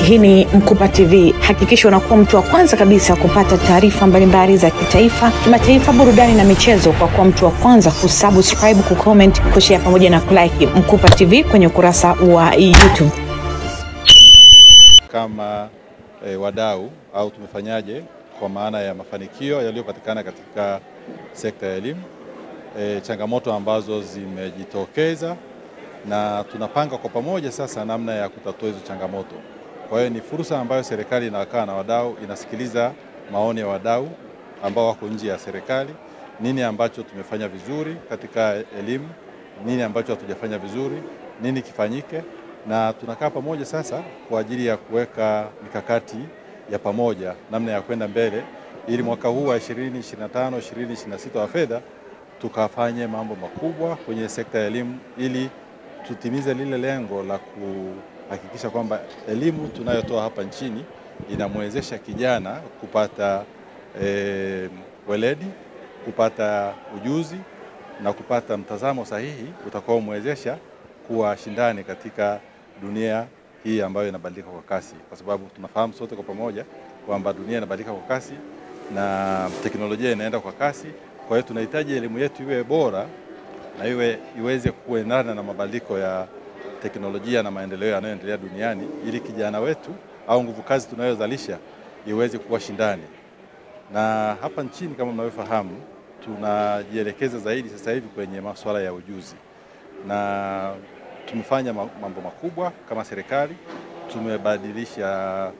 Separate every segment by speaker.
Speaker 1: Hii ni Mkupa TV. Hakikisha unakuwa mtu wa kwanza kabisa kupata taarifa mbalimbali za kitaifa, kimataifa, burudani na michezo kwa kuwa mtu wa kwanza kusubscribe, kucomment, kushare pamoja na kulike Mkupa TV kwenye ukurasa wa YouTube.
Speaker 2: Kama wadau au tumefanyaje kwa maana ya mafanikio yaliyopatikana katika sekta ya elimu, changamoto ambazo zimejitokeza na tunapanga kwa pamoja sasa namna ya kutatua hizo changamoto. Kwa hiyo ni fursa ambayo serikali inakaa na wadau, inasikiliza maoni ya wadau ambao wako nje ya serikali, nini ambacho tumefanya vizuri katika elimu, nini ambacho hatujafanya vizuri, nini kifanyike, na tunakaa pamoja sasa kwa ajili ya kuweka mikakati ya pamoja namna ya kwenda mbele ili mwaka huu wa 2025 2026 wa fedha tukafanye mambo makubwa kwenye sekta ya elimu ili tutimize lile lengo la kuhakikisha kwamba elimu tunayotoa hapa nchini inamwezesha kijana kupata weledi, kupata ujuzi na kupata mtazamo sahihi utakaomwezesha kuwa shindani katika dunia hii ambayo inabadilika kwa kasi, kwa sababu tunafahamu sote kwa pamoja kwamba dunia inabadilika kwa kasi na teknolojia inaenda kwa kasi. Kwa hiyo tunahitaji elimu yetu iwe bora na iweze kuendana na mabadiliko ya teknolojia na maendeleo yanayoendelea duniani ili kijana wetu au nguvu kazi tunayozalisha iweze kuwa shindani. Na hapa nchini kama mnavyofahamu tunajielekeza zaidi sasa hivi kwenye masuala ya ujuzi. Na tumefanya mambo makubwa kama serikali,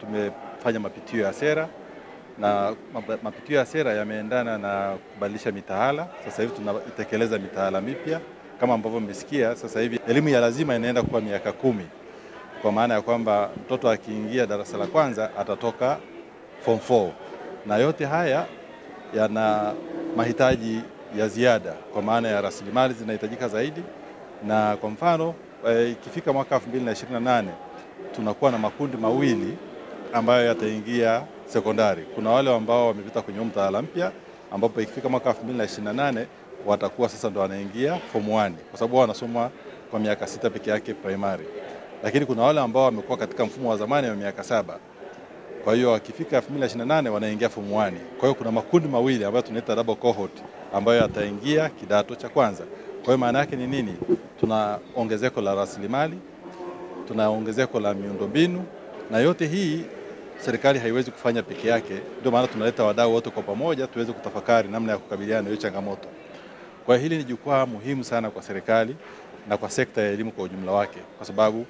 Speaker 2: tumefanya mapitio ya sera na mapitio ya sera yameendana na kubadilisha mitaala. Sasa hivi tunatekeleza mitaala mipya kama ambavyo mmesikia. Sasa hivi elimu ya lazima inaenda kwa miaka 10, kwa maana ya kwamba mtoto akiingia darasa la kwanza atatoka form 4, na yote haya yana mahitaji ya ziada kwa maana ya rasilimali zinahitajika zaidi. Na kwa mfano ikifika mwaka 2028 tunakuwa na makundi mawili ambayo yataingia sekondari. Kuna wale ambao wamepita kwenye mtaala mpya ambapo ikifika mwaka 2028 watakuwa sasa ndo wanaingia form 1 kwa sababu wanasoma kwa miaka 6 peke yake primary. Lakini kuna wale ambao wamekuwa katika mfumo wa zamani wa miaka 7. Kwa hiyo wakifika 2028 wanaingia form 1. Kwa hiyo kuna makundi mawili ambayo tunaita double cohort ambayo yataingia kidato cha kwanza. Kwa hiyo maana yake ni nini? Tuna ongezeko la rasilimali, tuna ongezeko la miundombinu, na yote hii serikali haiwezi kufanya peke yake. Ndio maana tunaleta wadau wote kwa pamoja tuweze kutafakari namna ya kukabiliana na hiyo changamoto. Kwa hili ni jukwaa muhimu sana kwa serikali na kwa sekta ya elimu kwa ujumla wake, kwa sababu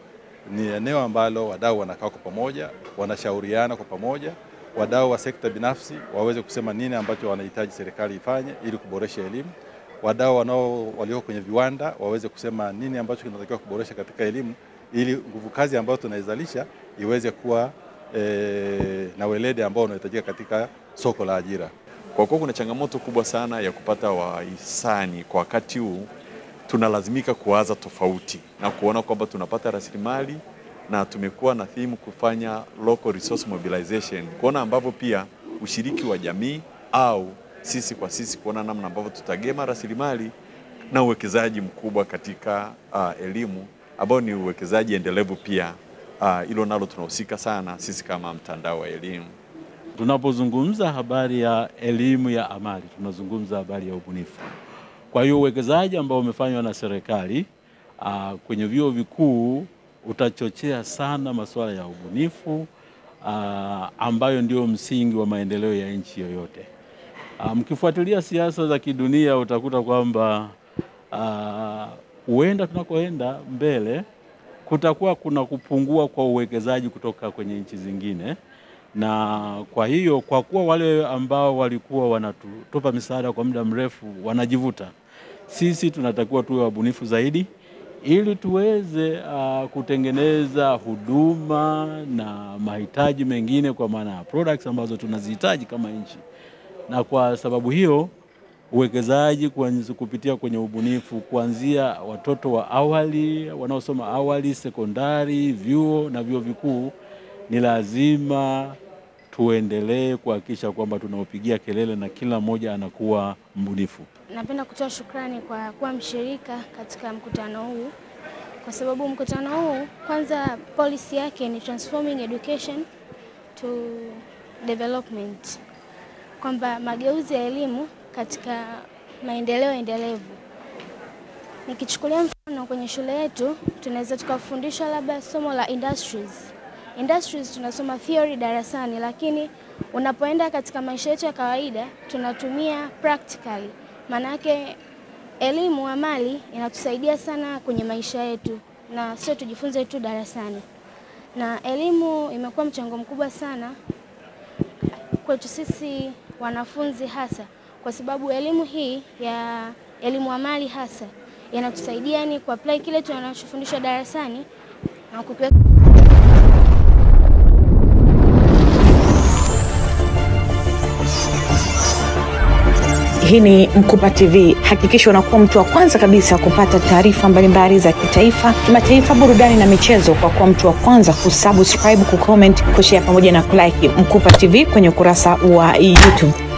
Speaker 2: ni eneo ambalo wadau wanakaa kwa pamoja, wanashauriana kwa pamoja. Wadau wa sekta binafsi waweze kusema nini ambacho wanahitaji serikali ifanye ili kuboresha elimu. Wadau walio kwenye viwanda waweze kusema nini ambacho kinatakiwa kuboresha katika elimu ili nguvu kazi ambayo tunaizalisha iweze kuwa na weledi ambao unahitajika katika soko la ajira.
Speaker 3: Kwa kuwa kuna changamoto kubwa sana ya kupata wahisani kwa wakati huu, tunalazimika kuwaza tofauti na kuona kwamba tunapata rasilimali, na tumekuwa na theme kufanya local resource mobilization, kuona ambavyo pia ushiriki wa jamii au sisi kwa sisi kuona namna ambavyo tutagema rasilimali na uwekezaji mkubwa katika elimu ambao ni uwekezaji endelevu pia. Hilo nalo tunahusika sana sisi kama mtandao wa elimu.
Speaker 4: Tunapozungumza habari ya elimu ya amali, tunazungumza habari ya ubunifu. Kwa hiyo uwekezaji ambao umefanywa na serikali kwenye vyuo vikuu utachochea sana masuala ya ubunifu ambayo ndio msingi wa maendeleo ya nchi yoyote. Mkifuatilia siasa za kidunia utakuta kwamba huenda tunakoenda mbele kutakuwa kuna kupungua kwa uwekezaji kutoka kwenye nchi zingine. Na kwa hiyo kwa kuwa wale ambao walikuwa wanatupa misaada kwa muda mrefu wanajivuta, sisi tunatakiwa tuwe wabunifu zaidi ili tuweze kutengeneza huduma na mahitaji mengine kwa maana ya products ambazo tunazihitaji kama nchi. Na kwa sababu hiyo uwekezaji kupitia kwenye ubunifu kuanzia watoto wa awali, wanaosoma awali, sekondari, vyuo na vyuo vikuu, ni lazima tuendelee kuhakikisha kwamba tunaupigia kelele na kila mmoja anakuwa mbunifu.
Speaker 5: Napenda kutoa shukrani kwa kuwa mshirika katika mkutano huu kwa sababu mkutano huu kwanza policy yake ni transforming education to development, kwamba mageuzi ya elimu katika maendeleo endelevu. Nikichukulia mfano kwenye shule yetu, tunaweza tukafundishwa labda somo la industries. Industries tunasoma theory darasani, lakini unapoenda katika maisha yetu ya kawaida tunatumia practically. Manake elimu amali inatusaidia sana kwenye maisha yetu na sio tujifunze tu darasani. Na elimu imekuwa mchango mkubwa sana kwetu sisi wanafunzi hasa, kwa sababu elimu hii ya elimu amali hasa inatusaidia ni kuapply kile tunachofundishwa darasani na kukiweka.
Speaker 1: Hii ni Mkupa TV. Hakikisha unakuwa mtu wa kwanza kabisa kupata taarifa mbalimbali za kitaifa, kimataifa, burudani na michezo kwa kuwa mtu wa kwanza kusubscribe, kucomment, kushare pamoja na kulike Mkupa TV kwenye ukurasa wa YouTube.